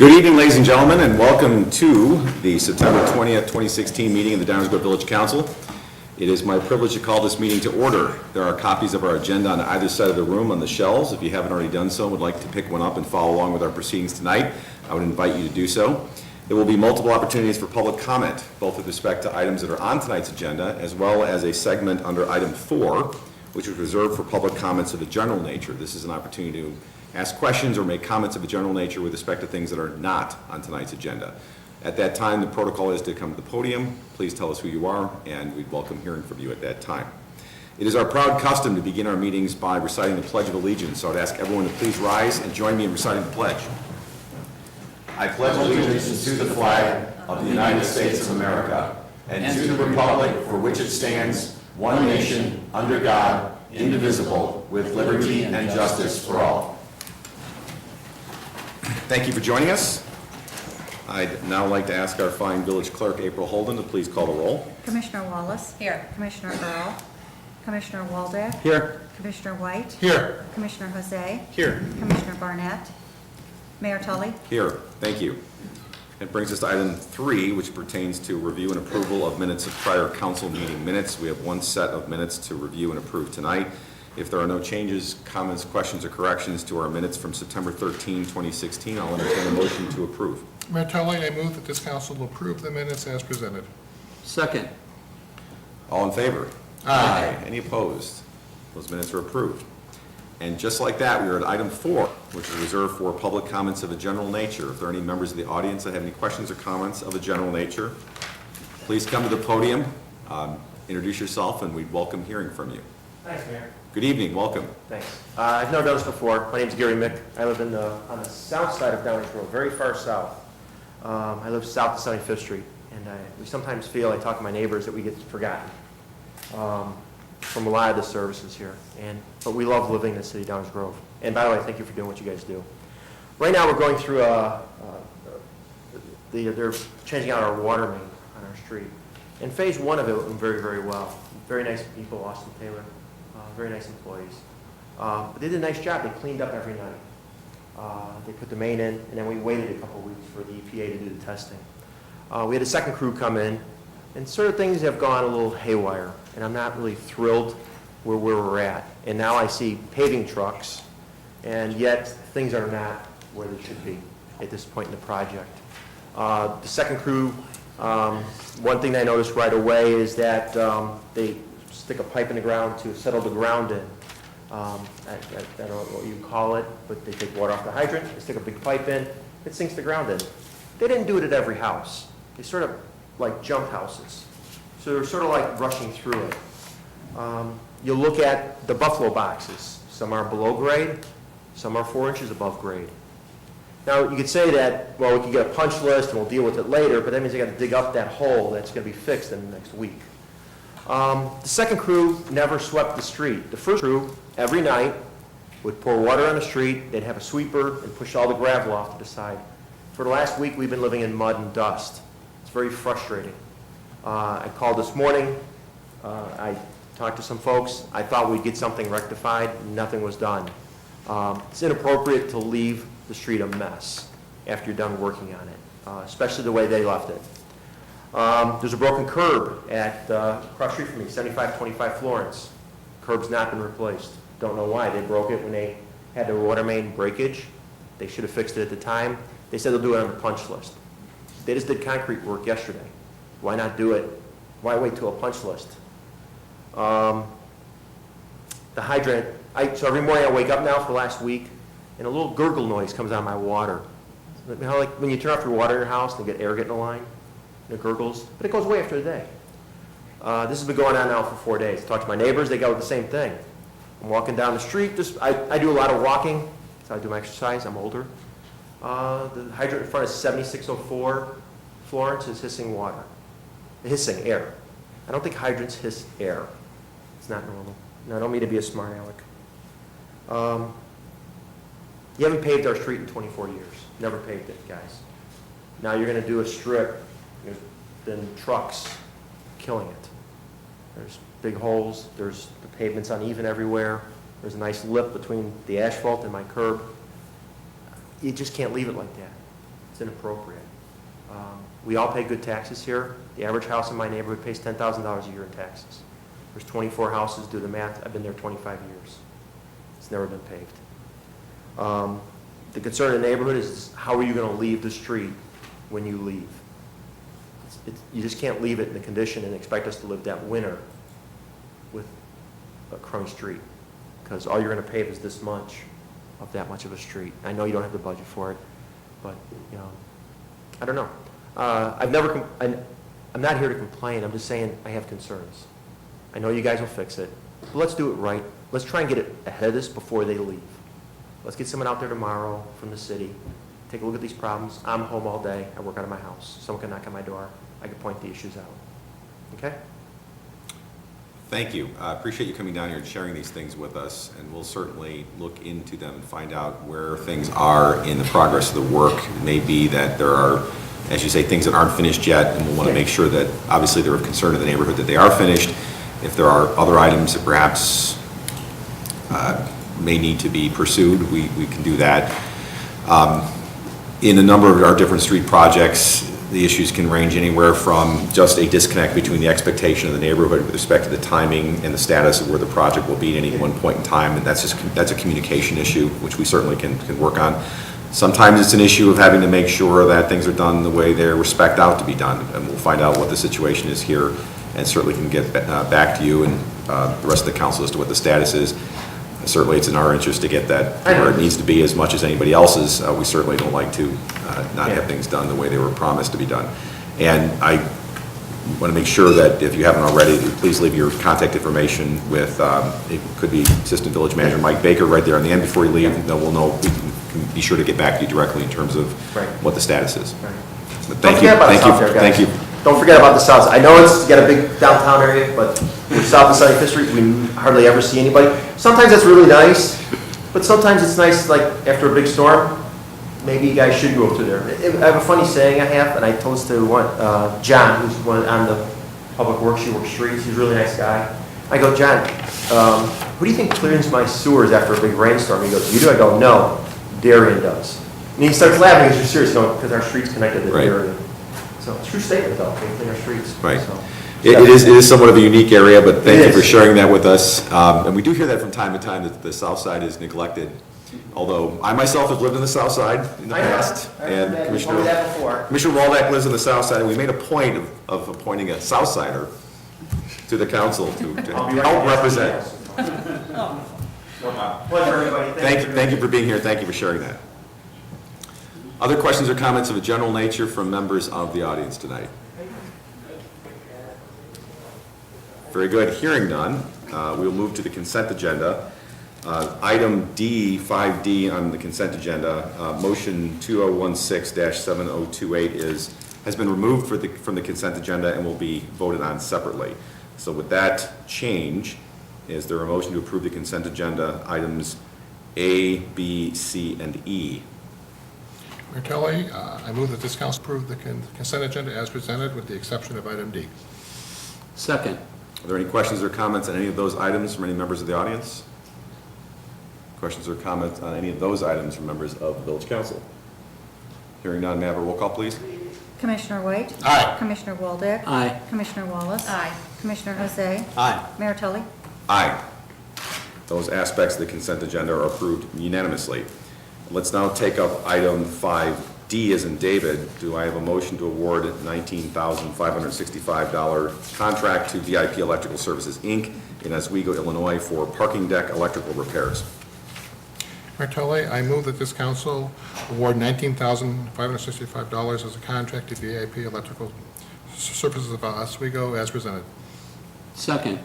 Good evening, ladies and gentlemen, and welcome to the September 20th, 2016 meeting of the Downers Grove Village Council. It is my privilege to call this meeting to order. There are copies of our agenda on either side of the room on the shelves. If you haven't already done so and would like to pick one up and follow along with our proceedings tonight, I would invite you to do so. There will be multiple opportunities for public comment, both with respect to items that are on tonight's agenda, as well as a segment under item 4, which is reserved for public comments of a general nature. This is an opportunity to ask questions or make comments of a general nature with respect to things that are not on tonight's agenda. At that time, the protocol is to come to the podium. Please tell us who you are, and we'd welcome hearing from you at that time. It is our proud custom to begin our meetings by reciting the Pledge of Allegiance, so I'd ask everyone to please rise and join me in reciting the pledge. I pledge allegiance to the flag of the United States of America and to the republic for which it stands, one nation, under God, indivisible, with liberty and justice for all. Thank you for joining us. I'd now like to ask our fine village clerk, April Holden, to please call the roll. Commissioner Wallace. Here. Commissioner Earl. Commissioner Waldeck. Here. Commissioner White. Here. Commissioner Jose. Here. Commissioner Barnett. Mayor Tully. Here. Thank you. It brings us to item 3, which pertains to review and approval of minutes of prior council meeting minutes. We have one set of minutes to review and approve tonight. If there are no changes, comments, questions, or corrections to our minutes from September 13, 2016, I'll entertain a motion to approve. Mayor Tully, I move that this council will approve the minutes as presented. Second. All in favor? Aye. Any opposed? Those minutes are approved. And just like that, we are at item 4, which is reserved for public comments of a general nature. If there are any members of the audience that have any questions or comments of a general nature, please come to the podium, introduce yourself, and we'd welcome hearing from you. Thanks, Mayor. Good evening, welcome. Thanks. I've never done this before. My name's Gary Mick. I live on the south side of Downers Grove, very far south. I live south of 75th Street, and we sometimes feel, I talk to my neighbors, that we get forgotten from a lot of the services here. But we love living in the city of Downers Grove. And by the way, thank you for doing what you guys do. Right now, we're going through they're changing out our water main on our street. And phase 1 of it went very, very well. Very nice people, Austin Taylor. Very nice employees. But they did a nice job. They cleaned up every night. They put the main in, and then we waited a couple weeks for the EPA to do the testing. We had a second crew come in, and sort of things have gone a little haywire, and I'm not really thrilled where we're at. And now I see paving trucks, and yet things are not where they should be at this point in the project. The second crew, one thing I noticed right away is that they stick a pipe in the ground to settle the ground in. I don't know what you call it, but they take water off the hydrant, they stick a big pipe in, it sinks the ground in. They didn't do it at every house. They sort of like jump houses. So they're sort of like rushing through it. You look at the Buffalo boxes. Some are below grade, some are 4 inches above grade. Now you could say that, well, we could get a punch list and we'll deal with it later, but that means they got to dig up that hole that's going to be fixed in the next week. The second crew never swept the street. The first crew, every night, would pour water on the street, they'd have a sweeper and push all the gravel off to the side. For the last week, we've been living in mud and dust. It's very frustrating. I called this morning, I talked to some folks, I thought we'd get something rectified, nothing was done. It's inappropriate to leave the street a mess after you're done working on it, especially the way they left it. There's a broken curb at across the street from me, 7525 Florence. Curb's not been replaced. Don't know why. They broke it when they had their water main breakage. They should have fixed it at the time. They said they'll do it on the punch list. They just did concrete work yesterday. Why not do it? Why wait till a punch list? The hydrant, so every morning I wake up now for the last week, and a little gurgle noise comes out of my water. You know, like when you turn off your water in your house and get air getting in the line? It gurgles, but it goes away after a day. This has been going on now for 4 days. I talked to my neighbors, they got the same thing. I'm walking down the street, I do a lot of walking, that's how I do my exercise, I'm older. The hydrant in front of 7604 Florence is hissing water, hissing air. I don't think hydrants hiss air. It's not normal. No, I don't mean to be a smart aleck. You haven't paved our street in 24 years. Never paved it, guys. Now you're going to do a strip. There's been trucks killing it. There's big holes. There's the pavement's uneven everywhere. There's a nice lip between the asphalt and my curb. You just can't leave it like that. It's inappropriate. We all pay good taxes here. The average house in my neighborhood pays $10,000 a year in taxes. There's 24 houses, do the math, I've been there 25 years. It's never been paved. The concern in the neighborhood is how are you going to leave the street when you leave? You just can't leave it in the condition and expect us to live that winter with a crummy street, because all you're going to pave is this much of that much of a street. I know you don't have the budget for it, but, you know, I don't know. I'm not here to complain, I'm just saying I have concerns. I know you guys will fix it, but let's do it right. Let's try and get it ahead of this before they leave. Let's get someone out there tomorrow from the city, take a look at these problems. I'm home all day, I work out of my house. Someone can knock on my door, I can point the issues out. Okay? Thank you. I appreciate you coming down here and sharing these things with us, and we'll certainly look into them and find out where things are in the progress of the work. It may be that there are, as you say, things that aren't finished yet, and we'll want to make sure that, obviously, they're of concern to the neighborhood that they are finished. If there are other items that perhaps may need to be pursued, we can do that. In a number of our different street projects, the issues can range anywhere from just a disconnect between the expectation of the neighborhood with respect to the timing and the status of where the project will be at any one point in time, and that's a communication issue, which we certainly can work on. Sometimes it's an issue of having to make sure that things are done the way they're spec'd out to be done, and we'll find out what the situation is here, and certainly can get back to you and the rest of the council as to what the status is. Certainly, it's in our interest to get that where it needs to be as much as anybody else's. We certainly don't like to not have things done the way they were promised to be done. And I want to make sure that if you haven't already, please leave your contact information with, it could be Assistant Village Manager Mike Baker right there on the end before you leave. Then we'll know, we can be sure to get back to you directly in terms of what the status is. Right. But thank you, thank you. Don't forget about the south. I know it's got a big downtown area, but we're south of 75th Street, we hardly ever see anybody. Sometimes that's really nice, but sometimes it's nice, like after a big storm, maybe you guys should go up to there. I have a funny saying I have, and I told this to John, who's on the Public Works, he works streets, he's a really nice guy. I go, John, who do you think cleans my sewers after a big rainstorm? He goes, you do? I go, no, Darien does. And he starts laughing, because you're serious, because our street's connected to Darien. So, true statement though, they clean our streets. Right. So, It is somewhat of a unique area, but thank you for sharing that with us. And we do hear that from time to time, that the south side is neglected. Although I myself have lived in the south side in the past. And Commissioner Waldeck lives in the south side, and we made a point of appointing a south sider to the council to help represent. Pleasure, everybody. Thank you for being here, thank you for sharing that. Other questions or comments of a general nature from members of the audience tonight? Very good. Hearing none, we'll move to the consent agenda. Item D, 5D on the consent agenda, motion 2016-7028 has been removed from the consent agenda and will be voted on separately. So with that change, is there a motion to approve the consent agenda items A, B, C, and E? Mayor Kelly, I move that this council approve the consent agenda as presented with the exception of item D. Second. Are there any questions or comments on any of those items from any members of the audience? Questions or comments on any of those items from members of the Village Council? Hearing none, may I have a roll call, please? Commissioner White? Aye. Commissioner Waldeck? Aye. Commissioner Wallace? Aye. Commissioner Jose? Aye. Mayor Tully? Aye. Those aspects of the consent agenda are approved unanimously. Let's now take up item 5D as in David. Do I have a motion to award $19,565 contract to VIP Electrical Services, Inc. in Oswego, Illinois for parking deck electrical repairs? Mayor Kelly, I move that this council award $19,565 as a contract to VIP Electrical Services of Oswego as presented. Second.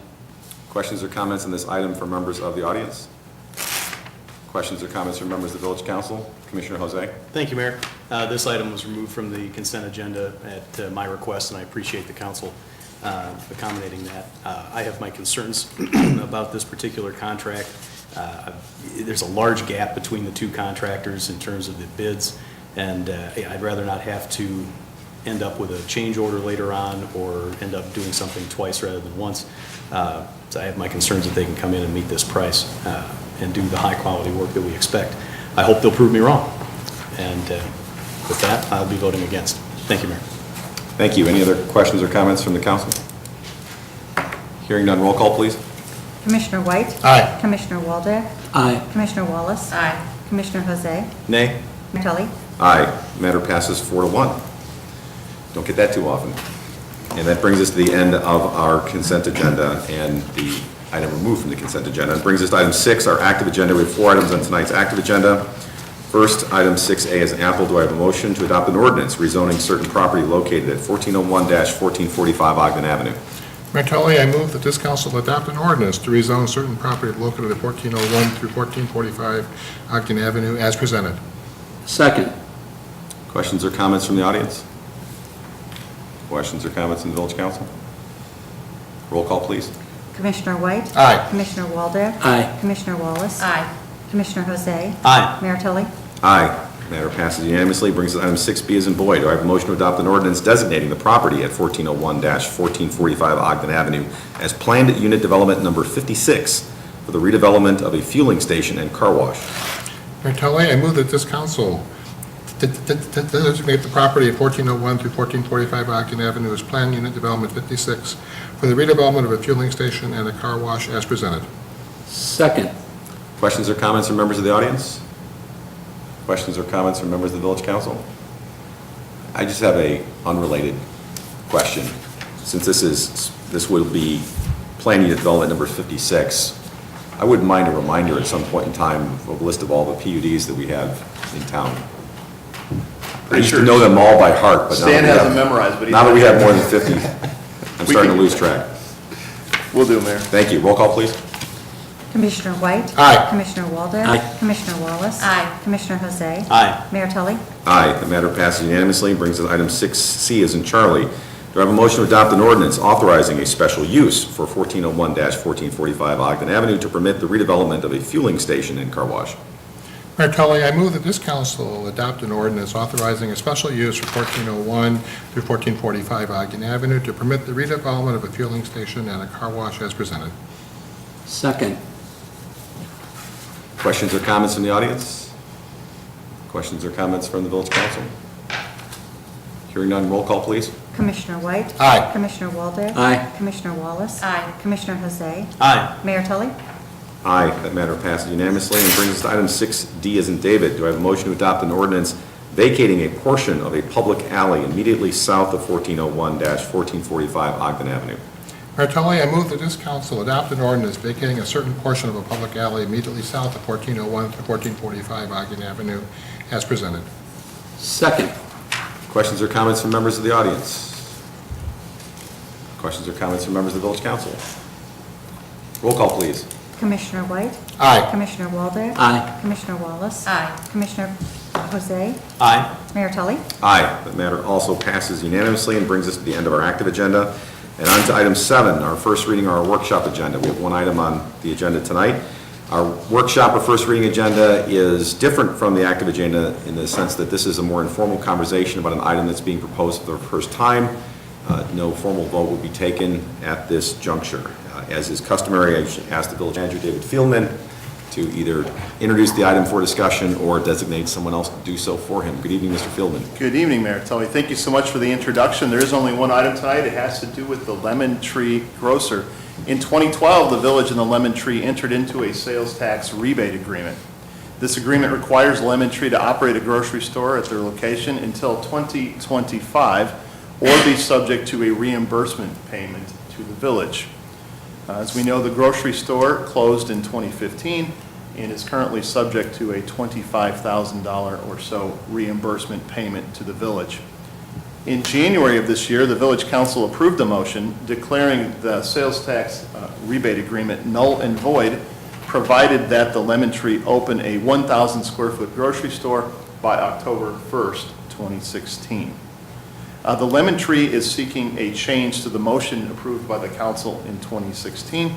Questions or comments on this item from members of the audience? Questions or comments from members of the Village Council? Commissioner Jose? Thank you, Mayor. This item was removed from the consent agenda at my request, and I appreciate the council accommodating that. I have my concerns about this particular contract. There's a large gap between the two contractors in terms of the bids, and I'd rather not have to end up with a change order later on or end up doing something twice rather than once. So I have my concerns that they can come in and meet this price and do the high-quality work that we expect. I hope they'll prove me wrong. And with that, I'll be voting against. Thank you, Mayor. Thank you. Any other questions or comments from the council? Hearing none, roll call, please. Commissioner White? Aye. Commissioner Waldeck? Aye. Commissioner Wallace? Aye. Commissioner Jose? Nay. Mayor Tully? Aye. Matter passes 4-1. Don't get that too often. And that brings us to the end of our consent agenda and the item removed from the consent agenda. It brings us to item 6, our active agenda. We have 4 items on tonight's active agenda. First, item 6A is Apple. Do I have a motion to adopt an ordinance rezoning certain property located at 1401-1445 Ogden Avenue? Mayor Tully, I move that this council adopt an ordinance to rezone certain property located at 1401 through 1445 Ogden Avenue as presented. Second. Questions or comments from the audience? Questions or comments from the village council? Roll call, please. Commissioner White? Aye. Commissioner Waldeck? Aye. Commissioner Wallace? Aye. Commissioner Jose? Aye. Mayor Tully? Aye. Matter passes unanimously. Brings us to item 6B as in boy. Do I have a motion to adopt an ordinance designating the property at 1401-1445 Ogden Avenue as planned unit development number 56 for the redevelopment of a fueling station and car wash? Mayor Tully, I move that this council designate the property at 1401 through 1445 Ogden Avenue as planned unit development 56 for the redevelopment of a fueling station and a car wash as presented. Second. Questions or comments from members of the audience? Questions or comments from members of the village council? I just have a unrelated question. Since this will be planned unit development number 56, I wouldn't mind a reminder at some point in time of a list of all the PUDs that we have in town. I used to know them all by heart, but now Stan that we has them have, memorized, but now that we have more than 50, I'm starting to lose track. We'll do, Mayor. Thank you. Roll call, please. Commissioner White? Aye. Commissioner Waldeck? Aye. Commissioner Wallace? Aye. Commissioner Jose? Aye. Mayor Tully? Aye, the matter passes unanimously. Brings us to item 6C as in Charlie. Do I have a motion to adopt an ordinance authorizing a special use for 1401-1445 Ogden Avenue to permit the redevelopment of a fueling station and car wash? Mayor Tully, I move that this council adopt an ordinance authorizing a special use for 1401 through 1445 Ogden Avenue to permit the redevelopment of a fueling station and a car wash as presented. Second. Questions or comments from the audience? Questions or comments from the village council? Hearing none, roll call, please. Commissioner White? Aye. Commissioner Waldeck? Aye. Commissioner Wallace? Aye. Commissioner Jose? Aye. Mayor Tully? Aye, that matter passes unanimously and brings us to item 6D as in David. Do I have a motion to adopt an ordinance vacating a portion of a public alley immediately south of 1401-1445 Ogden Avenue? Mayor Tully, I move that this council adopt an ordinance vacating a certain portion of a public alley immediately south of 1401 through 1445 Ogden Avenue as presented. Second. Questions or comments from members of the audience? Questions or comments from members of the village council? Roll call, please. Commissioner White? Aye. Commissioner Waldeck? Aye. Commissioner Wallace? Aye. Commissioner Jose? Aye. Mayor Tully? Aye, that matter also passes unanimously and brings us to the end of our active agenda. And on to item 7, our first reading, our workshop agenda. We have one item on the agenda tonight. Our workshop or first reading agenda is different from the active agenda in the sense that this is a more informal conversation about an item that's being proposed for the first time. No formal vote will be taken at this juncture. As is customary, I should ask the village manager, David Fieldman, to either introduce the item for discussion or designate someone else to do so for him. Good evening, Mr. Fieldman. Good evening, Mayor Tully. Thank you so much for the introduction. There is only one item tonight. It has to do with the Lemon Tree Grocer. In 2012, the village and the Lemon Tree entered into a sales tax rebate agreement. This agreement requires Lemon Tree to operate a grocery store at their location until 2025 or be subject to a reimbursement payment to the village. As we know, the grocery store closed in 2015 and is currently subject to a $25,000 or so reimbursement payment to the village. In January of this year, the village council approved a motion declaring the sales tax rebate agreement null and void, provided that the Lemon Tree open a 1,000 square foot grocery store by October 1st, 2016. The Lemon Tree is seeking a change to the motion approved by the council in 2016,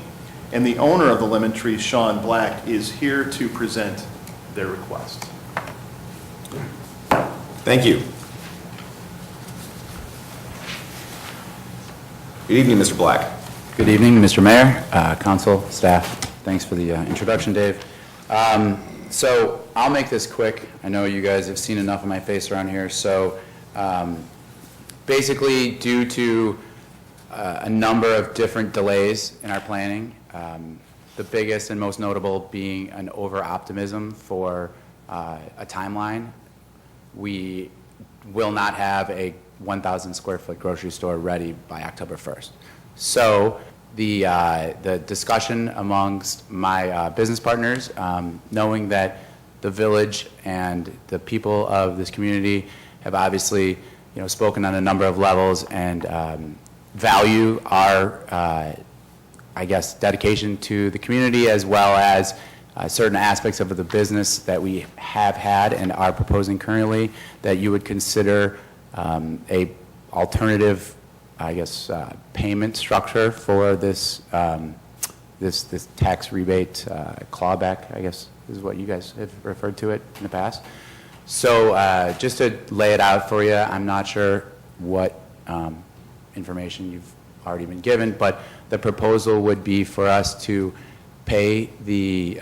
and the owner of the Lemon Tree, Sean Black, is here to present their request. Thank you. Good evening, Mr. Black. Good evening, Mr. Mayor, council, staff. Thanks for the introduction, Dave. So I'll make this quick. I know you guys have seen enough of my face around here. So basically, due to a number of different delays in our planning, the biggest and most notable being an over-optimism for a timeline, we will not have a 1,000 square foot grocery store ready by October 1st. So the discussion amongst my business partners, knowing that the village and the people of this community have obviously, spoken on a number of levels and value our, dedication to the community, as well as certain aspects of the business that we have had and are proposing currently, that you would consider a alternative, payment structure for this this tax rebate clawback, I guess is what you guys have referred to it in the past. So just to lay it out for you, I'm not sure what information you've already been given, but the proposal would be for us to pay the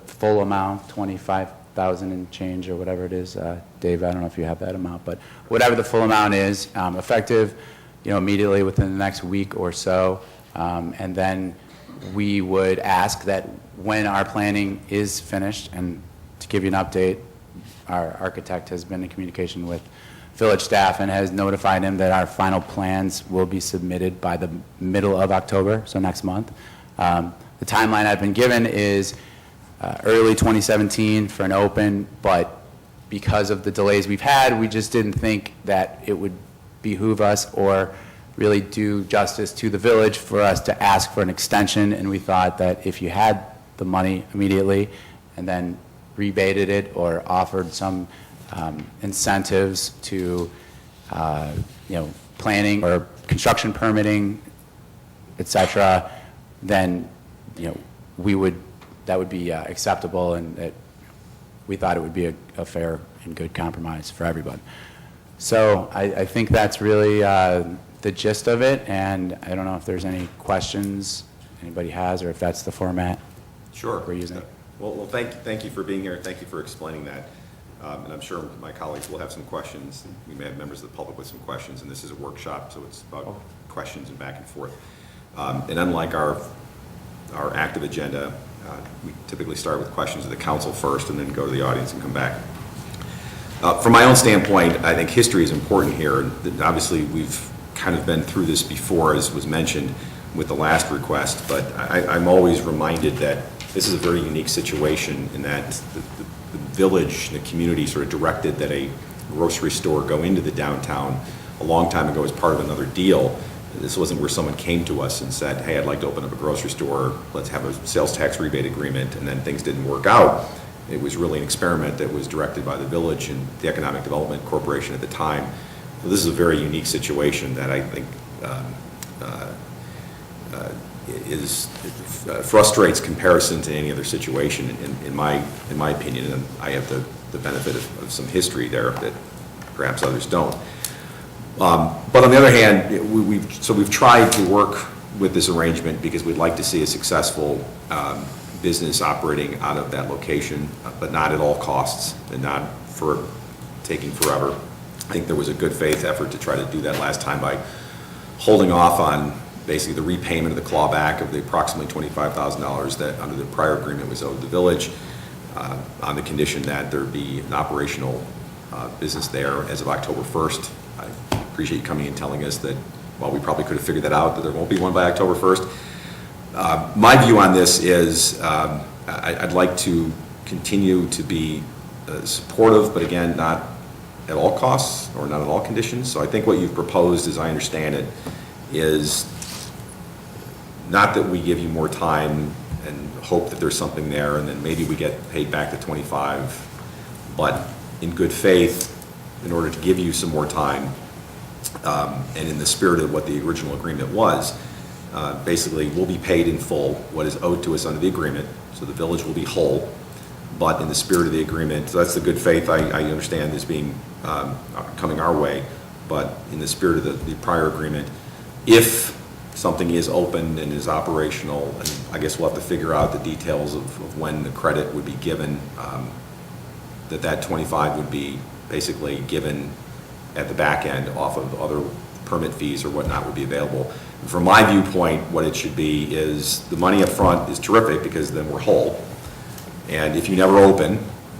full amount, $25,000 and change or whatever it is. Dave, I don't know if you have that amount, but whatever the full amount is, effective, immediately within the next week or so. And then we would ask that when our planning is finished, and to give you an update, our architect has been in communication with village staff and has notified him that our final plans will be submitted by the middle of October, so next month. The timeline I've been given is early 2017 for an open, but because of the delays we've had, we just didn't think that it would behoove us or really do justice to the village for us to ask for an extension, and we thought that if you had the money immediately and then rebated it or offered some incentives to planning or construction permitting, et cetera, then that would be acceptable, and that we thought it would be a fair and good compromise for everybody. So I think that's really the gist of it, and I don't know if there's any questions anybody has, or if that's the format Sure. we're using. Well, thank you for being here. Thank you for explaining that. And I'm sure my colleagues will have some questions. We may have members of the public with some questions, and this is a workshop, so it's about questions and back and forth. And unlike our active agenda, we typically start with questions of the council first and then go to the audience and come back. From my own standpoint, I think history is important here. Obviously, we've kind of been through this before, as was mentioned with the last request, but I'm always reminded that this is a very unique situation in that the village, the community sort of directed that a grocery store go into the downtown a long time ago as part of another deal. This wasn't where someone came to us and said, hey, I'd like to open up a grocery store, let's have a sales tax rebate agreement, and then things didn't work out. It was really an experiment that was directed by the village and the Economic Development Corporation at the time. So this is a very unique situation that I think frustrates comparison to any other situation in my opinion, and I have the benefit of some history there that perhaps others don't. But on the other hand, we've tried to work with this arrangement because we'd like to see a successful business operating out of that location, but not at all costs and not for taking forever. I think there was a good faith effort to try to do that last time by holding off on basically the repayment of the clawback of the approximately $25,000 that under the prior agreement was owed the village, on the condition that there be an operational business there as of October 1st. I appreciate you coming and telling us that, well, we probably could have figured that out, that there won't be one by October 1st. My view on this is I'd like to continue to be supportive, but again, not at all costs or not at all conditions. So I think what you've proposed, as I understand it, is not that we give you more time and hope that there's something there and then maybe we get paid back the 25, but in good faith, in order to give you some more time, and in the spirit of what the original agreement was, basically we'll be paid in full what is owed to us under the agreement, so the village will be whole, but in the spirit of the agreement, so that's the good faith I understand is being coming our way, but in the spirit of the prior agreement, if something is opened and is operational, and I guess we'll have to figure out the details of when the credit would be given, that 25 would be basically given at the back end off of other permit fees or whatnot would be available. From my viewpoint, what it should be is the money up front is terrific because then we're whole. And if you never open,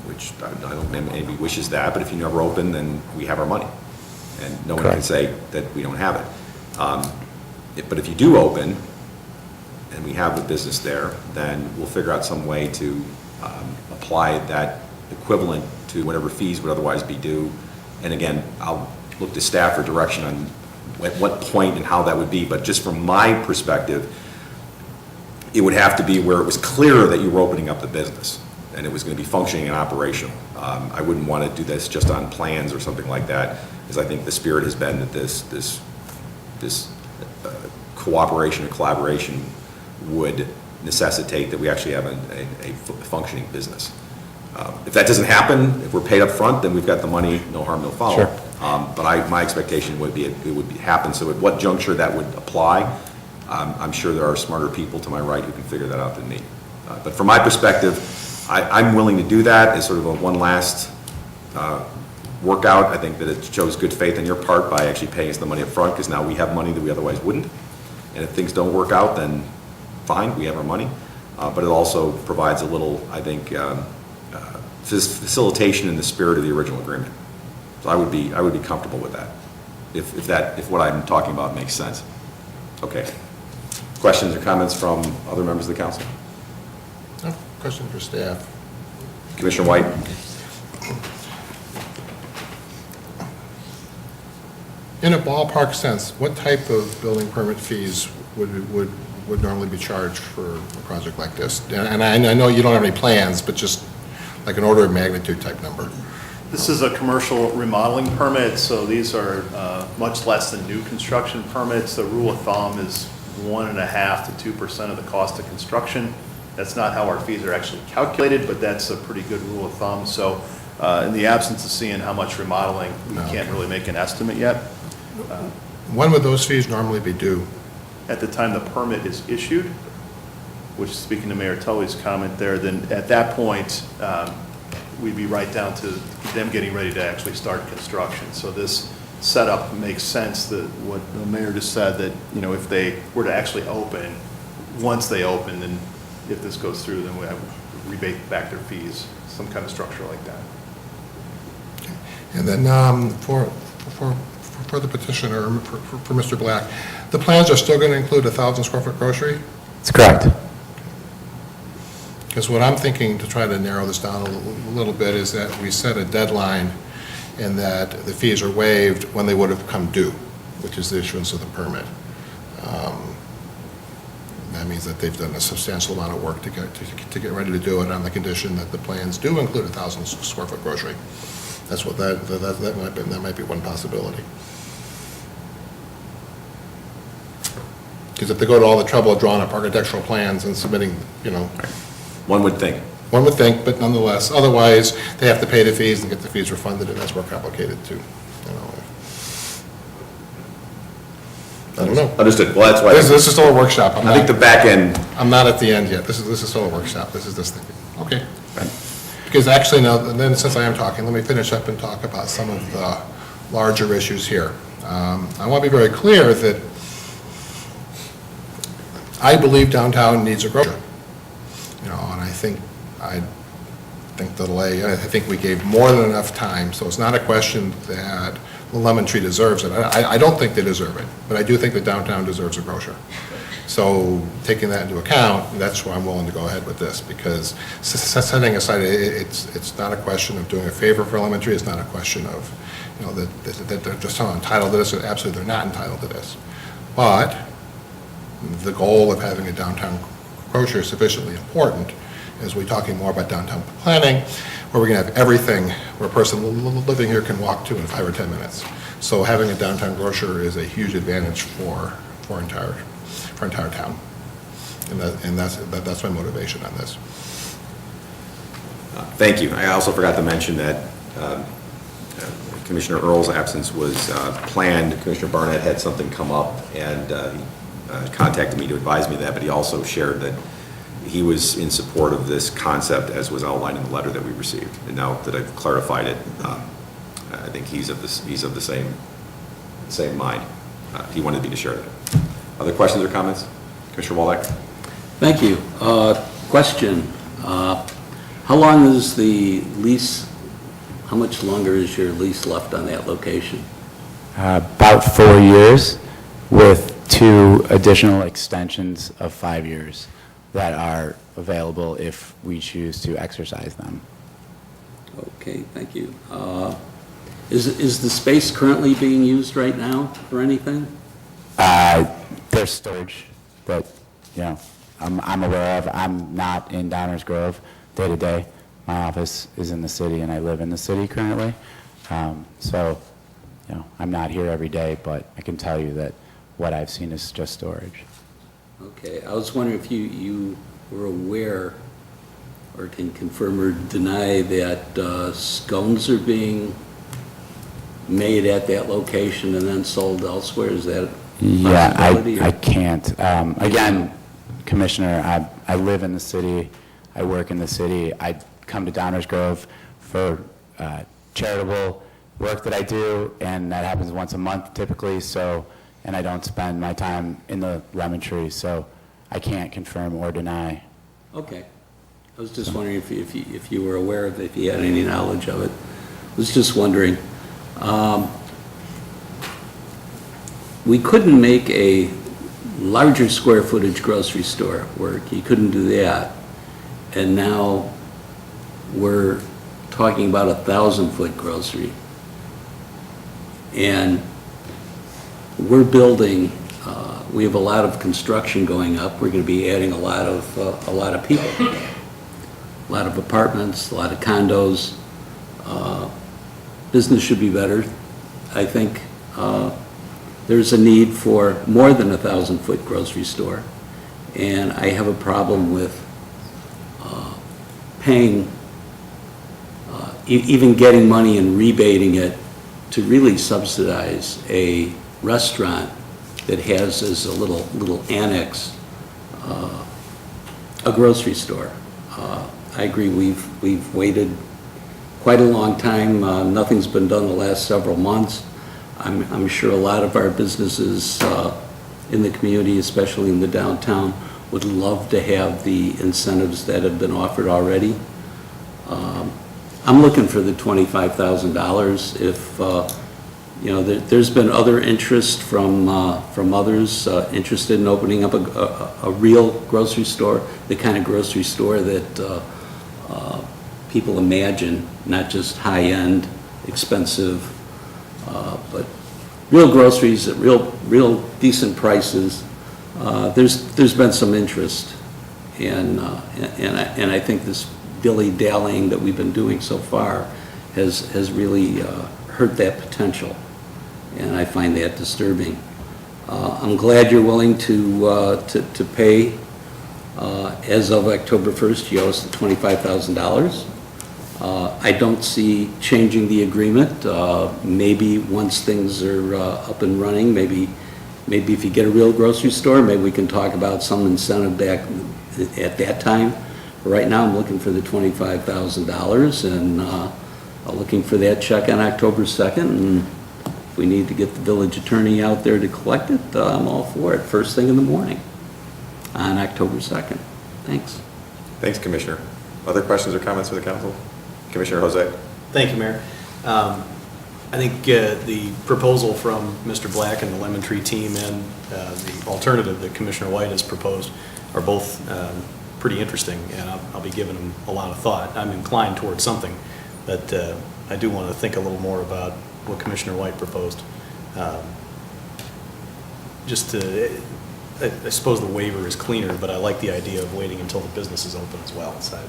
which I don't think anybody wishes that, but if you never open, then we have our money. And no one can say that we don't have it. But if you do open, and we have the business there, then we'll figure out some way to apply that equivalent to whatever fees would otherwise be due. And again, I'll look to staff for direction on at what point and how that would be. But just from my perspective, it would have to be where it was clear that you were opening up the business and it was going to be functioning and operational. I wouldn't want to do this just on plans or something like that, because I think the spirit has been that this cooperation or collaboration would necessitate that we actually have a functioning business. If that doesn't happen, if we're paid up front, then we've got the money, no harm, no foul. Sure. But my expectation would be it would happen. So at what juncture that would apply, I'm sure there are smarter people to my right who can figure that out than me. But from my perspective, I'm willing to do that as sort of a one last workout. I think that it shows good faith on your part by actually paying us the money up front, because now we have money that we otherwise wouldn't. And if things don't work out, then fine, we have our money. But it also provides a little, I think, facilitation in the spirit of the original agreement. So I would be comfortable with that, if what I'm talking about makes sense. Okay. Questions or comments from other members of the council? No, question for staff. Commissioner White? In a ballpark sense, what type of building permit fees would normally be charged for a project like this? And I know you don't have any plans, but just like an order of magnitude type number. This is a commercial remodeling permit, so these are much less than new construction permits. The rule of thumb is 1.5% to 2% of the cost of construction. That's not how our fees are actually calculated, but that's a pretty good rule of thumb. So in the absence of seeing how much remodeling, we can't really make an estimate yet. When would those fees normally be due? At the time the permit is issued, which, speaking to Mayor Tully's comment there, then at that point, we'd be right down to them getting ready to actually start construction. So this setup makes sense, that what the mayor just said, that, you know, if they were to actually open, once they open, then if this goes through, then we have to rebate back their fees, some kind of structure like that. And then for the petitioner, for Mr. Black, the plans are still going to include a 1,000 square foot grocery? That's correct. Because what I'm thinking, to try to narrow this down a little bit, is that we set a deadline and that the fees are waived when they would have come due, which is the issuance of the permit. That means that they've done a substantial amount of work to get ready to do it on the condition that the plans do include a 1,000 square foot grocery. That's what that might be one possibility. Because if they go to all the trouble of drawing up architectural plans and submitting, you know. One would think. One would think, but nonetheless, otherwise, they have to pay the fees and get the fees refunded, and that's more complicated too. You know. I don't know. Understood. Well, that's why. This is still a workshop. I think the back end. I'm not at the end yet. This is still a workshop. This is this thing. Okay. Because actually, now, and then since I am talking, let me finish up and talk about some of the larger issues here. I want to be very clear that I believe downtown needs a grocer. You know, and I think the delay, I think we gave more than enough time, so it's not a question that the Lemon Tree deserves it. I don't think they deserve it, but I do think that downtown deserves a grocer. So taking that into account, that's why I'm willing to go ahead with this, because setting aside, it's not a question of doing a favor for Lemon Tree. It's not a question of, you know, that they're just entitled to this. Absolutely, they're not entitled to this. But the goal of having a downtown grocer is sufficiently important, as we're talking more about downtown planning, where we're going to have everything where a person living here can walk to in 5 or 10 minutes. So having a downtown grocer is a huge advantage for entire town, and that's my motivation on this. Thank you. I also forgot to mention that Commissioner Earl's absence was planned. Commissioner Barnett had something come up, and contacted me to advise me of that, but he also shared that he was in support of this concept as was outlined in the letter that we received. And now that I've clarified it, I think he's of the same mind. He wanted me to share that. Other questions or comments? Commissioner Waldeck? Thank you. Question, how long is the lease, how much longer is your lease left on that location? About 4 years, with 2 additional extensions of 5 years that are available if we choose to exercise them. Okay, thank you. Is the space currently being used right now for anything? There's storage that, I'm aware of. I'm not in Downers Grove day to day. My office is in the city, and I live in the city currently. So, I'm not here every day, but I can tell you that what I've seen is just storage. Okay, I was wondering if you were aware or can confirm or deny that scones are being made at that location and then sold elsewhere. Is that a possibility? I can't. Again, Commissioner, I live in the city. I work in the city. I come to Downers Grove for charitable work that I do, and that happens once a month typically. So, and I don't spend my time in the Lemon Tree, so I can't confirm or deny. Okay. I was just wondering if you were aware of it, if you had any knowledge of it. I was just wondering. We couldn't make a larger square footage grocery store work. You couldn't do that. And now we're talking about a 1,000-foot grocery. And we're building, we have a lot of construction going up. We're going to be adding a lot of people, a lot of apartments, a lot of condos. Business should be better. I think there's a need for more than a 1,000-foot grocery store. And I have a problem with paying, even getting money and rebating it to really subsidize a restaurant that has as a little annex a grocery store. I agree, we've waited quite a long time. Nothing's been done the last several months. I'm sure a lot of our businesses in the community, especially in the downtown, would love to have the incentives that have been offered already. I'm looking for the $25,000. If there's been other interest from others interested in opening up a real grocery store, the kind of grocery store that people imagine, not just high-end, expensive, but real groceries at real decent prices. There's been some interest, and I think this dilly-dallying that we've been doing so far has really hurt that potential, and I find that disturbing. I'm glad you're willing to pay. As of October 1st, you owe us the $25,000. I don't see changing the agreement. Maybe once things are up and running, maybe if you get a real grocery store, maybe we can talk about some incentive back at that time. But right now, I'm looking for the $25,000 and looking for that check on October 2nd. And if we need to get the village attorney out there to collect it, I'm all for it, first thing in the morning on October 2nd. Thanks. Thanks, Commissioner. Other questions or comments for the council? Commissioner Jose? Thank you, Mayor. I think the proposal from Mr. Black and the Lemon Tree team and the alternative that Commissioner White has proposed are both pretty interesting, and I'll be giving them a lot of thought. I'm inclined towards something, but I do want to think a little more about what Commissioner White proposed. I suppose the waiver is cleaner, but I like the idea of waiting until the business is open as well. So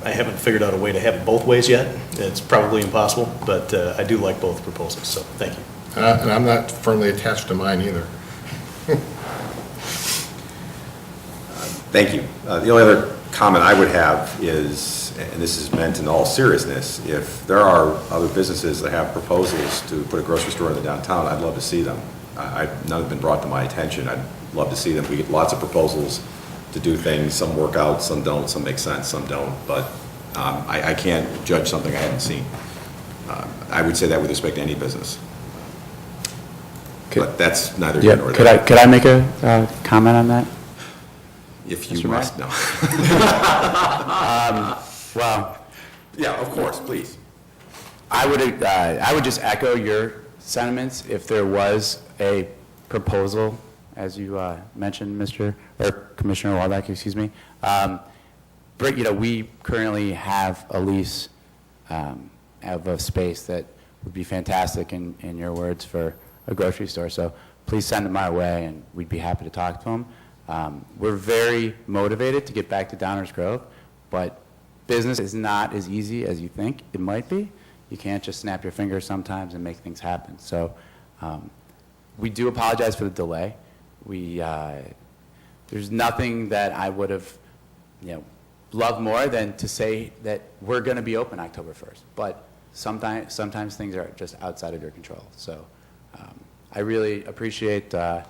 I haven't figured out a way to have it both ways yet. It's probably impossible, but I do like both proposals, so thank you. And I'm not firmly attached to mine either. Thank you. The only other comment I would have is, and this is meant in all seriousness, if there are other businesses that have proposals to put a grocery store in the downtown, I'd love to see them. none have been brought to my attention. I'd love to see them. We get lots of proposals to do things. Some work out, some don't, some make sense, some don't. But I can't judge something I haven't seen. I would say that with respect to any business. But that's neither here nor there. Could I make a comment on that? If you Mr. must, no. Well, Yeah, of course, please. I would just echo your sentiments. If there was a proposal, as you mentioned, Commissioner Waldeck, excuse me. We currently have a lease of a space that would be fantastic, in your words, for a grocery store. So please send them our way, and we'd be happy to talk to them. We're very motivated to get back to Downers Grove, but business is not as easy as you think it might be. You can't just snap your fingers sometimes and make things happen. So we do apologize for the delay. There's nothing that I would have, loved more than to say that we're going to be open October 1st. But sometimes things are just outside of your control. So I really appreciate the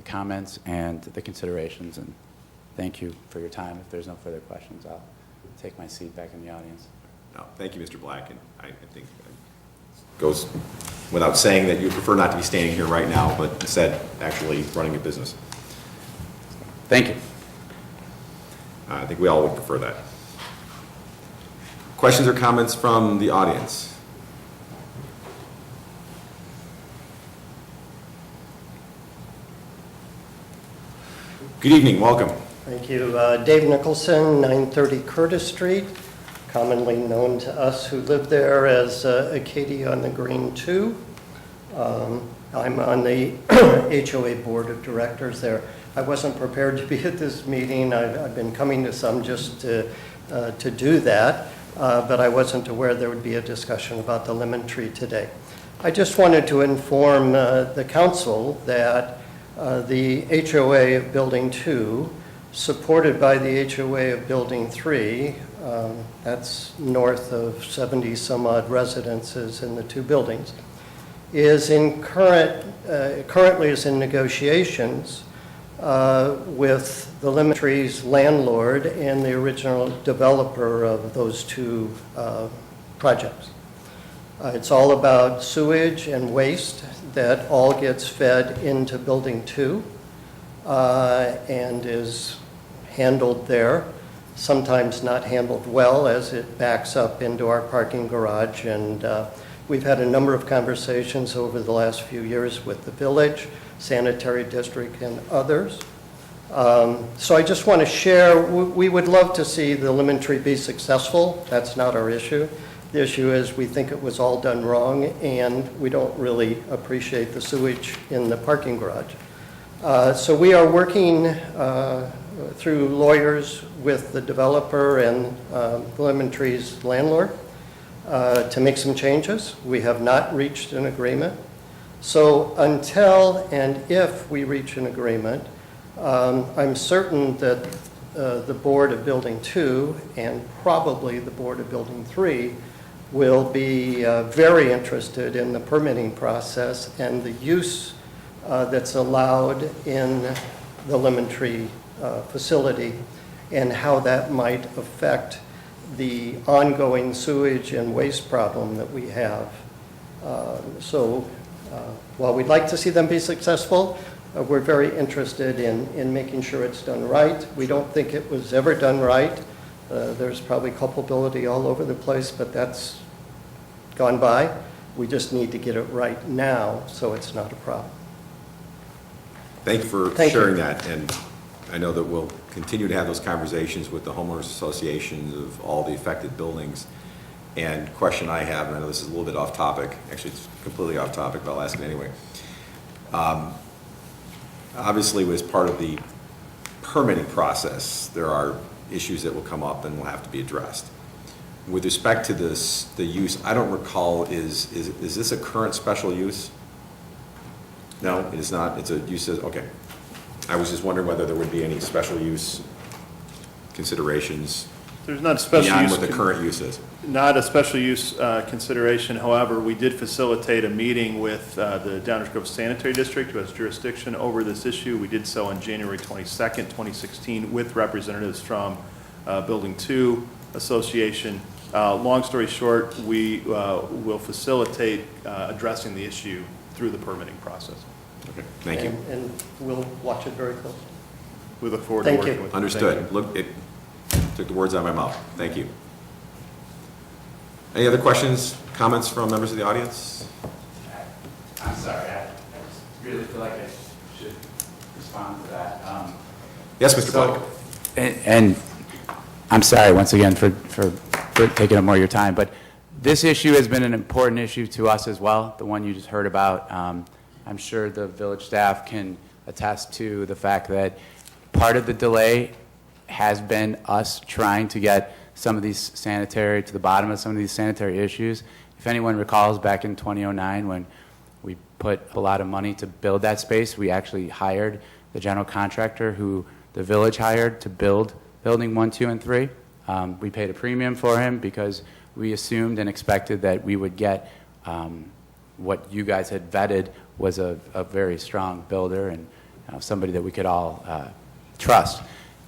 comments and the considerations, and thank you for your time. If there's no further questions, I'll take my seat back in the audience. No, thank you, Mr. Black, and I think it goes without saying that you prefer not to be standing here right now, but instead actually running a business. Thank you. I think we all would prefer that. Questions or comments from the audience? Good evening, welcome. Thank you. Dave Nicholson, 930 Curtis Street, commonly known to us who live there as Acadia on the Green 2. I'm on the HOA Board of Directors there. I wasn't prepared to be at this meeting. I've been coming to some just to do that, but I wasn't aware there would be a discussion about the lemon tree today. I just wanted to inform the council that the HOA of Building 2, supported by the HOA of Building 3, that's north of 70 some odd residences in the two buildings, is currently is in negotiations with the lemon tree's landlord and the original developer of those two projects. It's all about sewage and waste that all gets fed into Building 2 and is handled there, sometimes not handled well as it backs up into our parking garage. And we've had a number of conversations over the last few years with the village, sanitary district, and others. So I just want to share, we would love to see the lemon tree be successful. That's not our issue. The issue is we think it was all done wrong, and we don't really appreciate the sewage in the parking garage. So we are working through lawyers with the developer and Lemon Tree's landlord to make some changes. We have not reached an agreement. So until and if we reach an agreement, I'm certain that the board of Building 2 and probably the board of Building 3 will be very interested in the permitting process and the use that's allowed in the Lemon Tree facility and how that might affect the ongoing sewage and waste problem that we have. So while we'd like to see them be successful, we're very interested in making sure it's done right. We don't think it was ever done right. There's probably culpability all over the place, but that's gone by. We just need to get it right now so it's not a problem. Thank you for Thank sharing you. that, and I know that we'll continue to have those conversations with the homeowners associations of all the affected buildings. And question I have, and I know this is a little bit off topic, actually it's completely off topic, but I'll ask it anyway. Obviously, as part of the permitting process, there are issues that will come up and will have to be addressed. With respect to this, the use, I don't recall, is this a current special use? No, it is not. It's a use, okay. I was just wondering whether there would be any special use considerations There's not a special beyond use. what the current use is. Not a special use consideration. However, we did facilitate a meeting with the Downers Grove Sanitary District, who has jurisdiction over this issue. We did so on January 22nd, 2016, with representatives from Building 2 Association. Long story short, we will facilitate addressing the issue through the permitting process. Okay, thank you. And we'll watch it very closely. We look forward to Thank working you. with you. Understood. Thank you. Look, it took the words out of my mouth. Thank you. Any other questions, comments from members of the audience? I'm sorry, I really feel like I should respond to that. Yes, Mr. Black. And I'm sorry, once again, for taking up more of your time, but this issue has been an important issue to us as well, the one you just heard about. I'm sure the village staff can attest to the fact that part of the delay has been us trying to get some of these to the bottom of some of these sanitary issues. If anyone recalls, back in 2009, when we put a lot of money to build that space, we actually hired the general contractor who the village hired to build building 1, 2, and 3. We paid a premium for him because we assumed and expected that we would get what you guys had vetted was a very strong builder and somebody that we could all trust.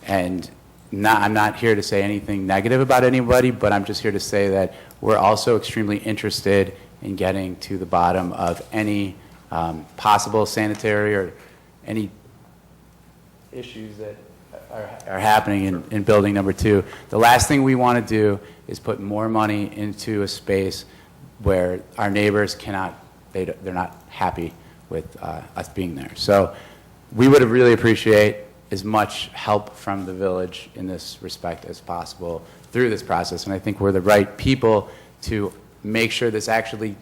And I'm not here to say anything negative about anybody, but I'm just here to say that we're also extremely interested in getting to the bottom of any possible sanitary or any issues that are happening in building number 2. The last thing we want to do is put more money into a space where our neighbors they're not happy with us being there. So we would really appreciate as much help from the village in this respect as possible through this process. And I think we're the right people to make sure this actually,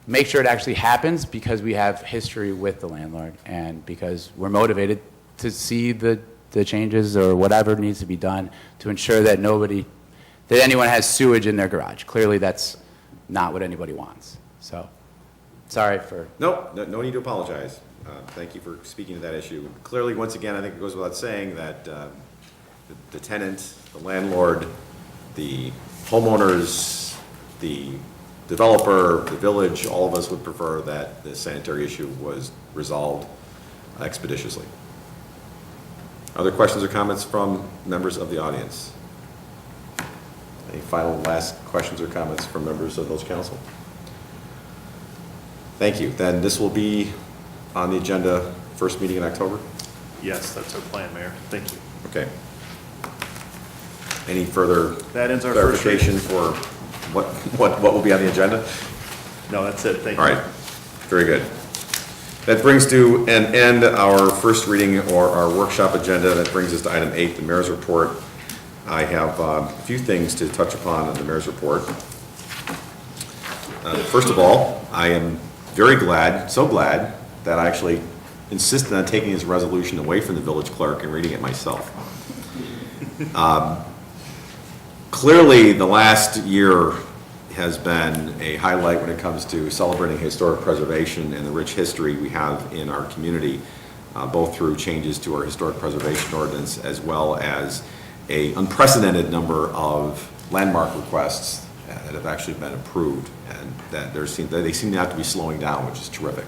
make sure it actually happens, because we have history with the landlord and because we're motivated to see the changes or whatever needs to be done to ensure that anyone has sewage in their garage. Clearly that's not what anybody wants. So, sorry for... No need to apologize. Thank you for speaking to that issue. Clearly, once again, I think it goes without saying that the tenant, the landlord, the homeowners, the developer, the village, all of us would prefer that the sanitary issue was resolved expeditiously. Other questions or comments from members of the audience? Any final last questions or comments from members of the village council? Thank you. Then this will be on the agenda, first meeting in October? Yes, that's our plan, Mayor. Thank you. Okay. Any further That ends our first clarification for what will be on the agenda? No, that's it. Thank you. All right, very good. That brings to an end our first reading or our workshop agenda. That brings us to item 8, the mayor's report. I have a few things to touch upon in the mayor's report. First of all, I am very glad, so glad, that I actually insisted on taking this resolution away from the village clerk and reading it myself. Clearly, the last year has been a highlight when it comes to celebrating historic preservation and the rich history we have in our community, both through changes to our historic preservation ordinance as well as an unprecedented number of landmark requests that have actually been approved, and that they seem to have to be slowing down, which is terrific.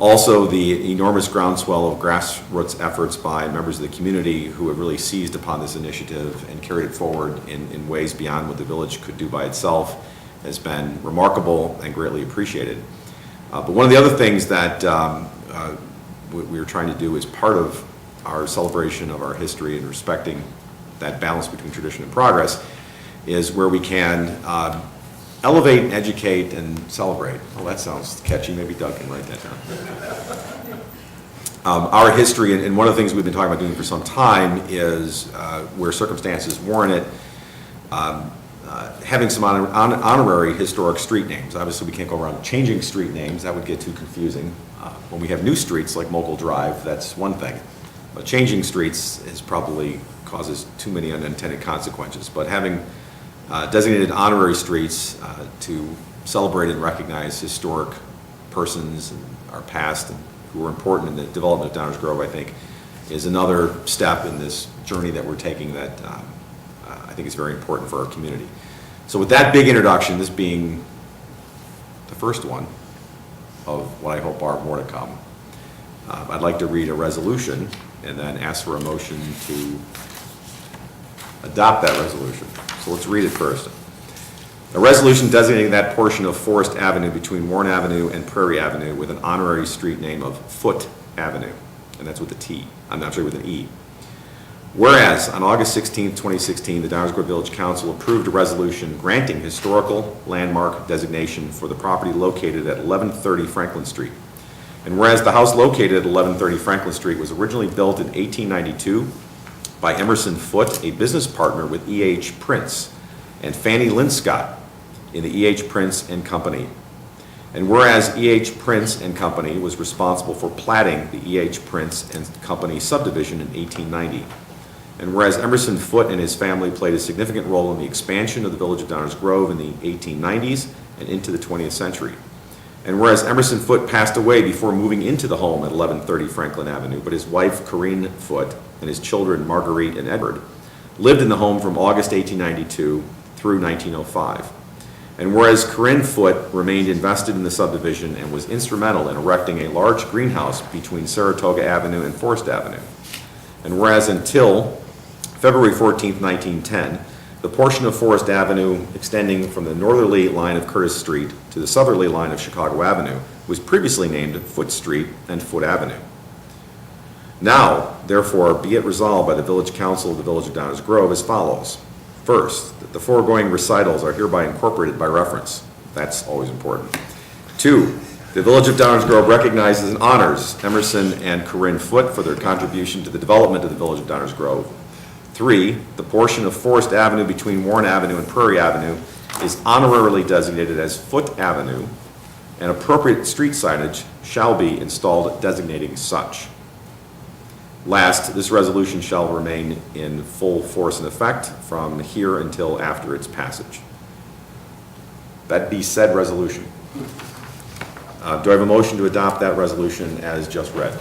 Also, the enormous groundswell of grassroots efforts by members of the community who have really seized upon this initiative and carried it forward in ways beyond what the village could do by itself has been remarkable and greatly appreciated. But one of the other things that we are trying to do as part of our celebration of our history and respecting that balance between tradition and progress is where we can elevate, and educate, and celebrate. Oh, that sounds catchy. Maybe Doug can write that down. Our history, and one of the things we've been talking about doing for some time is, where circumstances warrant it, having some honorary historic street names. Obviously, we can't go around changing street names. That would get too confusing. When we have new streets like Mogul Drive, that's one thing. But changing streets probably causes too many unintended consequences. But having designated honorary streets to celebrate and recognize historic persons and our past and who were important in the development of Downers Grove, I think, is another step in this journey that we're taking that I think is very important for our community. So with that big introduction, this being the first one of what I hope are more to come, I'd like to read a resolution and then ask for a motion to adopt that resolution. So let's read it first. A resolution designating that portion of Forest Avenue between Warren Avenue and Prairie Avenue with an honorary street name of Foote Avenue, and that's with a T, I'm actually with an E. Whereas on August 16, 2016, the Downers Grove Village Council approved a resolution granting historical landmark designation for the property located at 1130 Franklin Street. And whereas the house located at 1130 Franklin Street was originally built in 1892 by Emerson Foote, a business partner with E.H. Prince and Fanny Linscott in the E.H. Prince and Company. And whereas E.H. Prince and Company was responsible for platting the E.H. Prince and Company subdivision in 1890. And whereas Emerson Foote and his family played a significant role in the expansion of the village of Downers Grove in the 1890s and into the 20th century. And whereas Emerson Foote passed away before moving into the home at 1130 Franklin Avenue, but his wife Corinne Foote and his children Marguerite and Edward lived in the home from August 1892 through 1905. And whereas Corinne Foote remained invested in the subdivision and was instrumental in erecting a large greenhouse between Saratoga Avenue and Forest Avenue. And whereas until February 14, 1910, the portion of Forest Avenue extending from the northerly line of Curtis Street to the southerly line of Chicago Avenue was previously named Foote Street and Foote Avenue. Now, therefore, be it resolved by the Village Council of the Village of Downers Grove as follows. First, that the foregoing recitals are hereby incorporated by reference. That's always important. 2, the Village of Downers Grove recognizes and honors Emerson and Corinne Foote for their contribution to the development of the Village of Downers Grove. 3, the portion of Forest Avenue between Warren Avenue and Prairie Avenue is honorarily designated as Foote Avenue, and appropriate street signage shall be installed designating such. Last, this resolution shall remain in full force and effect from here until after its passage. That be said resolution. Do I have a motion to adopt that resolution as just read?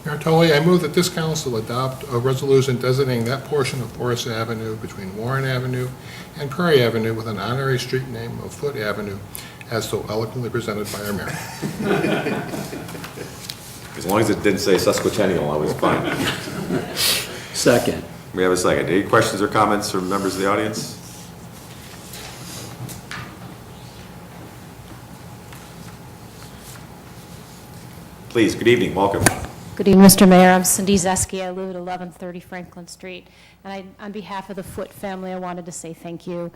Mayor Tully, I move that this council adopt a resolution designating that portion of Forest Avenue between Warren Avenue and Prairie Avenue with an honorary street name of Foote Avenue, as so eloquently presented by our mayor. As long as it didn't say sesquicentennial, I was fine. Second. We have a second. Any questions or comments from members of the audience? Please, good evening, welcome. Good evening, Mr. Mayor. I'm Cindy Zeski. I live at 1130 Franklin Street. And on behalf of the Foote family, I wanted to say thank you.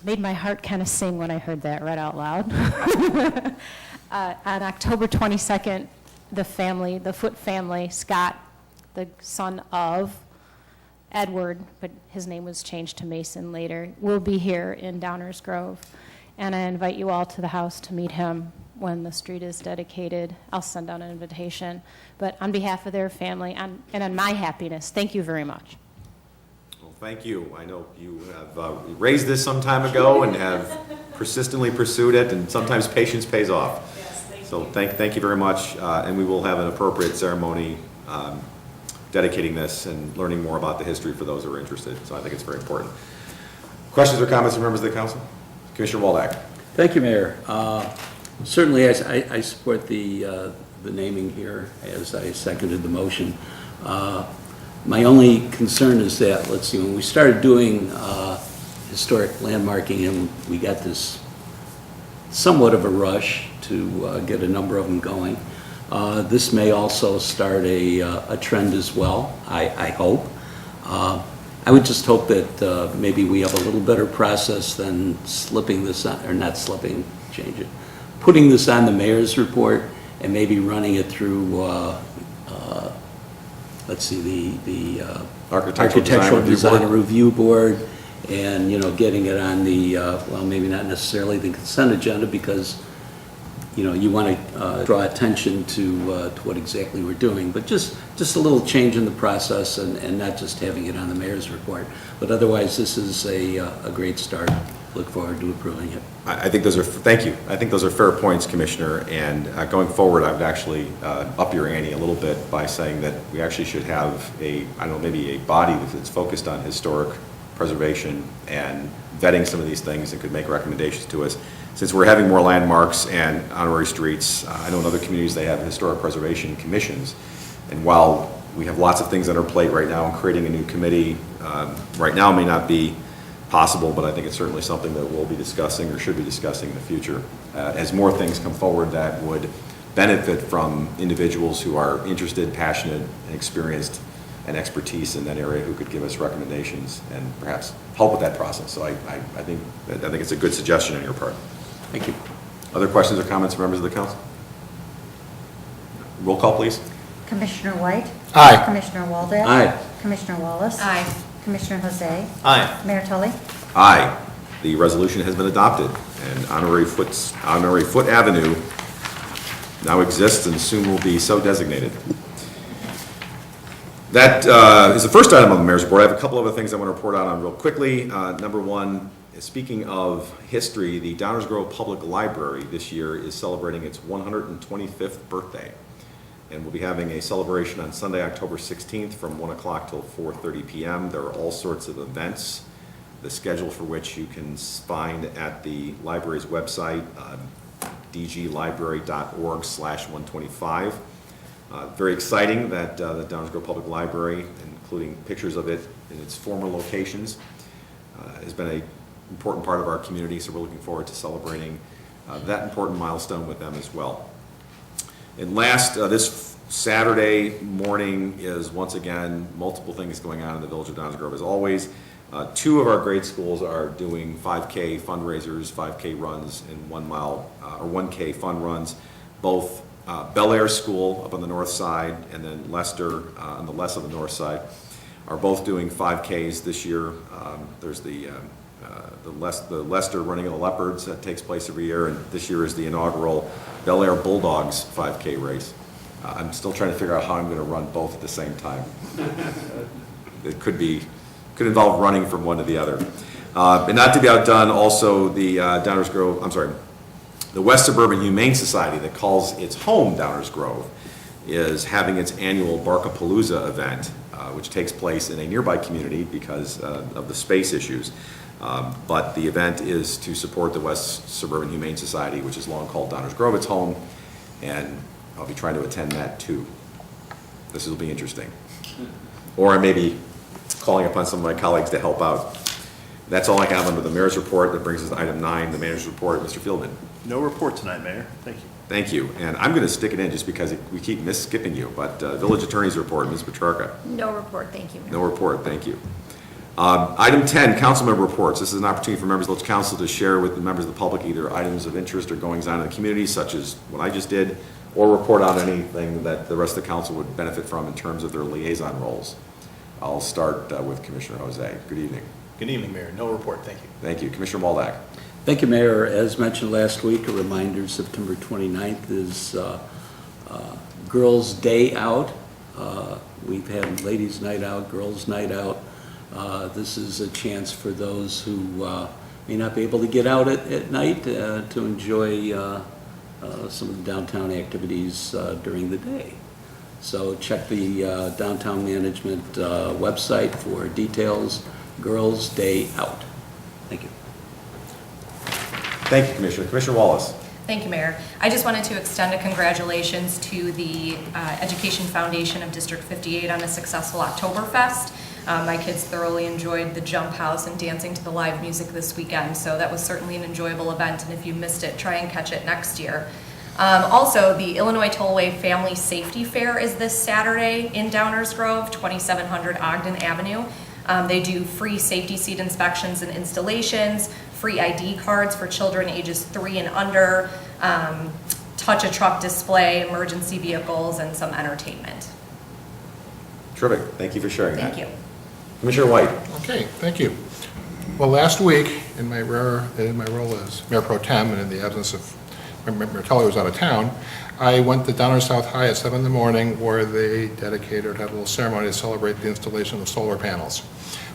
Made my heart kind of sing when I heard that read out loud. On October 22nd, the Foote family, Scott, the son of Edward, but his name was changed to Mason later, will be here in Downers Grove. And I invite you all to the house to meet him when the street is dedicated. I'll send out an invitation. But on behalf of their family and on my happiness, thank you very much. Well, thank you. I know you have raised this some time ago and have persistently pursued it, and sometimes patience pays off. So thank you very much, and we will have an appropriate ceremony dedicating this and learning more about the history for those who are interested. So I think it's very important. Questions or comments from members of the council? Commissioner Waldeck. Thank you, Mayor. Certainly, I support the naming here, as I seconded the motion. My only concern is that, let's see, when we started doing historic landmarking, and we got this somewhat of a rush to get a number of them going, this may also start a trend as well, I hope. I would just hope that maybe we have a little better process than slipping this on, or not slipping, change it, putting this on the mayor's report and maybe running it through, let's see, the Architectural Design Review Board, and, you know, getting it on the, well, maybe not necessarily the consent agenda, because, you know, you want to draw attention to what exactly we're doing, but just a little change in the process, and not just having it on the mayor's report. But otherwise, this is a great start. look forward to approving it. I think those are, thank you. I think those are fair points, Commissioner, and going forward, I would actually up your ante a little bit by saying that we actually should have a, I don't know, maybe a body that's focused on historic preservation and vetting some of these things and could make recommendations to us. Since we're having more landmarks and honorary streets, I know in other communities they have historic preservation commissions, and while we have lots of things on our plate right now, and creating a new committee right now may not be possible, but I think it's certainly something that we'll be discussing or should be discussing in the future as more things come forward that would benefit from individuals who are interested, passionate, and experienced and expertise in that area who could give us recommendations and perhaps help with that process. So I think it's a good suggestion on your part. Thank you. Other questions or comments from members of the council? Roll call, please. Commissioner White? Aye. Commissioner Waldeck? Aye. Commissioner Wallace? Aye. Commissioner Jose? Aye. Mayor Tully? Aye. The resolution has been adopted, and Honorary Foot Avenue now exists and soon will be so designated. That is the first item on the mayor's report. I have a couple other things I want to report out on real quickly. Number one, speaking of history, the Downers Grove Public Library this year is celebrating its 125th birthday. And we'll be having a celebration on Sunday, October 16th from 1 o'clock till 4:30 p.m. There are all sorts of events, the schedule for which you can find at the library's website, dglibrary.org/125. Very exciting that the Downers Grove Public Library, including pictures of it in its former locations, has been an important part of our community, so we're looking forward to celebrating that important milestone with them as well. And last, this Saturday morning is once again multiple things going on in the village of Downers Grove as always. Two of our grade schools are doing 5K fundraisers, 5K runs, and 1 mile or 1K fun runs. Both Bel Air School up on the north side and then Leicester on the less of the north side are both doing 5Ks this year. There's the Leicester Running of the Leopards that takes place every year, and this year is the inaugural Bel Air Bulldogs 5K race. I'm still trying to figure out how I'm going to run both at the same time. It could involve running from one to the other. And not to be outdone, also the the West Suburban Humane Society that calls its home Downers Grove is having its annual Barkapalooza event, which takes place in a nearby community because of the space issues. But the event is to support the West Suburban Humane Society, which is long called Downers Grove its home, and I'll be trying to attend that too. This will be interesting. Or I may be calling upon some of my colleagues to help out. That's all I have under the mayor's report. That brings us to item 9, the manager's report. Mr. Fieldman. No report tonight, Mayor. Thank you. Thank you. And I'm going to stick it in just because we keep skipping you. But village attorney's report, Ms. Petrarca. No report, thank you, Mayor. No report, thank you. Item 10, council member reports. This is an opportunity for members of the village council to share with the members of the public either items of interest or goings on in the community, such as what I just did, or report on anything that the rest of the council would benefit from in terms of their liaison roles. I'll start with Commissioner Jose. Good evening. Good evening, Mayor. No report, thank you. Thank you. Commissioner Waldeck. Thank you, Mayor. As mentioned last week, a reminder, September 29th is Girls' Day Out. We've had Ladies' Night Out, Girls' Night Out. This is a chance for those who may not be able to get out at night to enjoy some of the downtown activities during the day. So check the downtown management website for details. Girls' Day Out. Thank you. Thank you, Commissioner. Commissioner Wallace. Thank you, Mayor. I just wanted to extend a congratulations to the Education Foundation of District 58 on a successful Oktoberfest. My kids thoroughly enjoyed the jump house and dancing to the live music this weekend, so that was certainly an enjoyable event, and if you missed it, try and catch it next year. Also, the Illinois Tollway Family Safety Fair is this Saturday in Downers Grove, 2700 Ogden Avenue. They do free safety seat inspections and installations, free ID cards for children ages 3 and under, touch-a-truck display, emergency vehicles, and some entertainment. Terrific. Thank you for sharing that. Thank you. Commissioner White. Okay, thank you. Well, last week, in my role as Mayor Pro Tem and in the absence of Mayor Tully was out of town, I went to Downers South High at 7 in the morning where they dedicated or had a little ceremony to celebrate the installation of solar panels.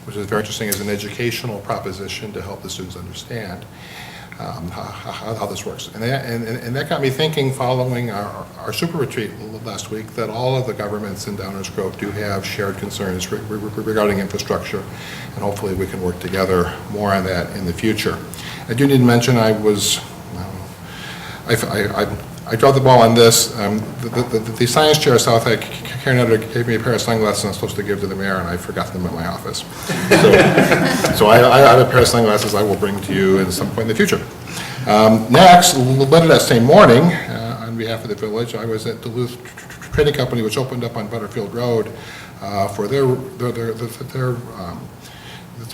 which is very interesting as an educational proposition to help the students understand how this works. And that got me thinking, following our super retreat last week, that all of the governments in Downers Grove do have shared concerns regarding infrastructure, and hopefully we can work together more on that in the future. I do need to mention I dropped the ball on this. The science chair at South Karen Nutter gave me a pair of sunglasses I'm supposed to give to the mayor, and I forgot them at my office. So I have a pair of sunglasses I will bring to you at some point in the future. Next, later that same morning, on behalf of the village, I was at Duluth Trading Company, which opened up on Butterfield Road for their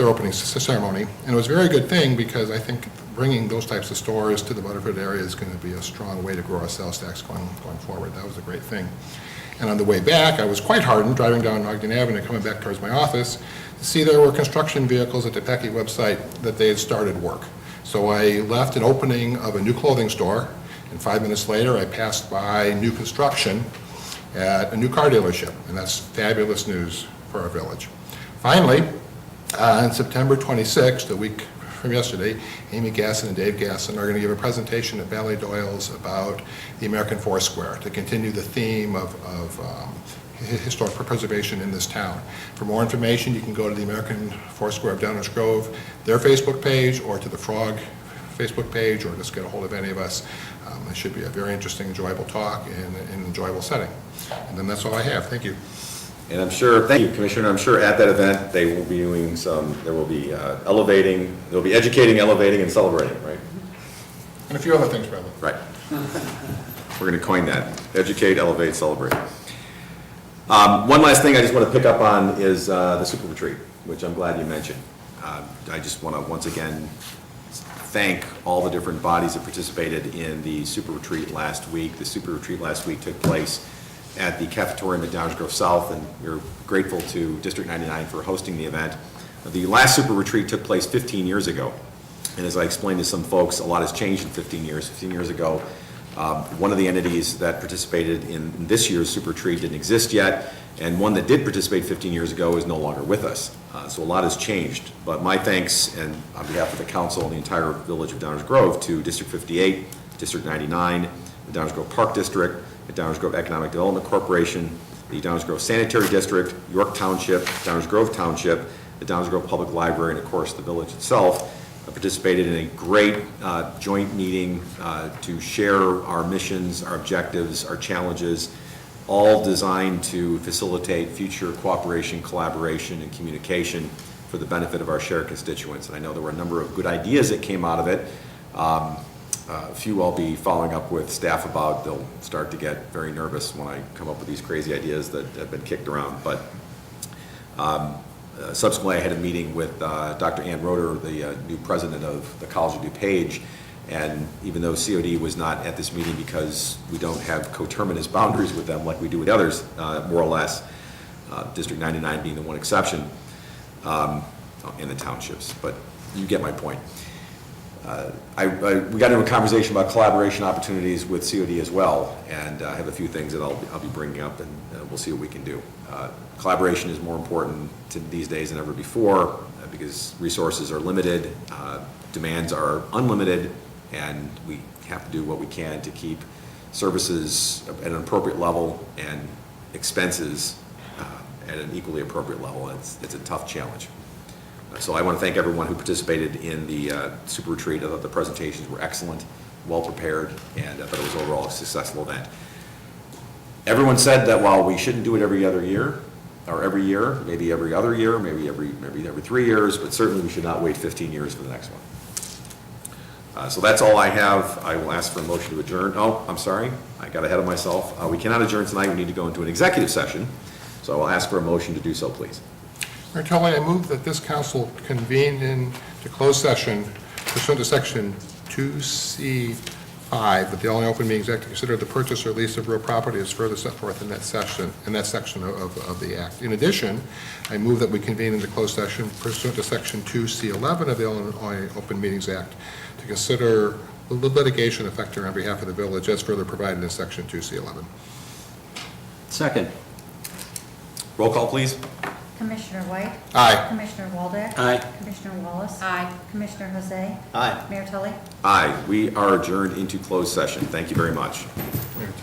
opening ceremony. And it was a very good thing, because I think bringing those types of stores to the Butterfield area is going to be a strong way to grow our sales tax going forward. That was a great thing. And on the way back, I was quite heartened, driving down Ogden Avenue, coming back towards my office, to see there were construction vehicles at the Pecky website that they had started work. So I left an opening of a new clothing store, and 5 minutes later, I passed by new construction at a new car dealership, and that's fabulous news for our village. Finally, on September 26th, a week from yesterday, Amy Gasson and Dave Gasson are going to give a presentation at Valley Doyle's about the American Foursquare, to continue the theme of historic preservation in this town. For more information, you can go to the American Foursquare of Downers Grove, their Facebook page, or to the Frog Facebook page, or just get a hold of any of us. It should be a very interesting, enjoyable talk in an enjoyable setting. And then that's all I have. Thank you. And I'm sure, thank you, Commissioner, I'm sure at that event, they will be doing there will be elevating, they'll be educating, elevating, and celebrating, right? And a few other things, Bradley. Right. We're going to coin that. Educate, elevate, celebrate. One last thing I just want to pick up on is the super retreat, which I'm glad you mentioned. I just want to once again thank all the different bodies that participated in the super retreat last week. The super retreat last week took place at the cafeteria at Downers Grove South, and we're grateful to District 99 for hosting the event. The last super retreat took place 15 years ago, and as I explained to some folks, a lot has changed in 15 years. 15 years ago, one of the entities that participated in this year's super retreat didn't exist yet, and one that did participate 15 years ago is no longer with us. So a lot has changed, but my thanks, and on behalf of the council and the entire village of Downers Grove, to District 58, District 99, the Downers Grove Park District, the Downers Grove Economic Development Corporation, the Downers Grove Sanitary District, York Township, Downers Grove Township, the Downers Grove Public Library, and of course the village itself participated in a great joint meeting to share our missions, our objectives, our challenges, all designed to facilitate future cooperation, collaboration, and communication for the benefit of our shared constituents. And I know there were a number of good ideas that came out of it. A few I'll be following up with staff about. They'll start to get very nervous when I come up with these crazy ideas that have been kicked around. But subsequently, I had a meeting with Dr. Ann Roeder, the new president of the College of DuPage, and even though COD was not at this meeting because we don't have coterminous boundaries with them like we do with others, more or less, District 99 being the one exception in the townships, but you get my point. We got into a conversation about collaboration opportunities with COD as well, and I have a few things that I'll be bringing up, and we'll see what we can do. Collaboration is more important these days than ever before because resources are limited, demands are unlimited, and we have to do what we can to keep services at an appropriate level and expenses at an equally appropriate level. It's a tough challenge. So I want to thank everyone who participated in the super retreat. I thought the presentations were excellent, well prepared, and I thought it was overall a successful event. Everyone said that while we shouldn't do it every other year, or every year, maybe every other year, maybe every 3 years, but certainly we should not wait 15 years for the next one. So that's all I have. I will ask for a motion to adjourn. Oh, I'm sorry, I got ahead of myself. We cannot adjourn tonight. We need to go into an executive session. So I will ask for a motion to do so, please. Mayor Tully, I move that this council convene into closed session pursuant to section 2C5, but the only open meetings act to consider the purchase or lease of real property is further set forth in that section of the act. In addition, I move that we convene into closed session pursuant to section 2C11 of the Illinois Open Meetings Act to consider the litigation affecting on behalf of the village as further provided in section 2C11. Second. Roll call, please. Commissioner White? Aye. Commissioner Waldeck? Aye. Commissioner Wallace? Aye. Commissioner Jose? Aye. Mayor Tully? Aye, we are adjourned into closed session. Thank you very much. Mayor,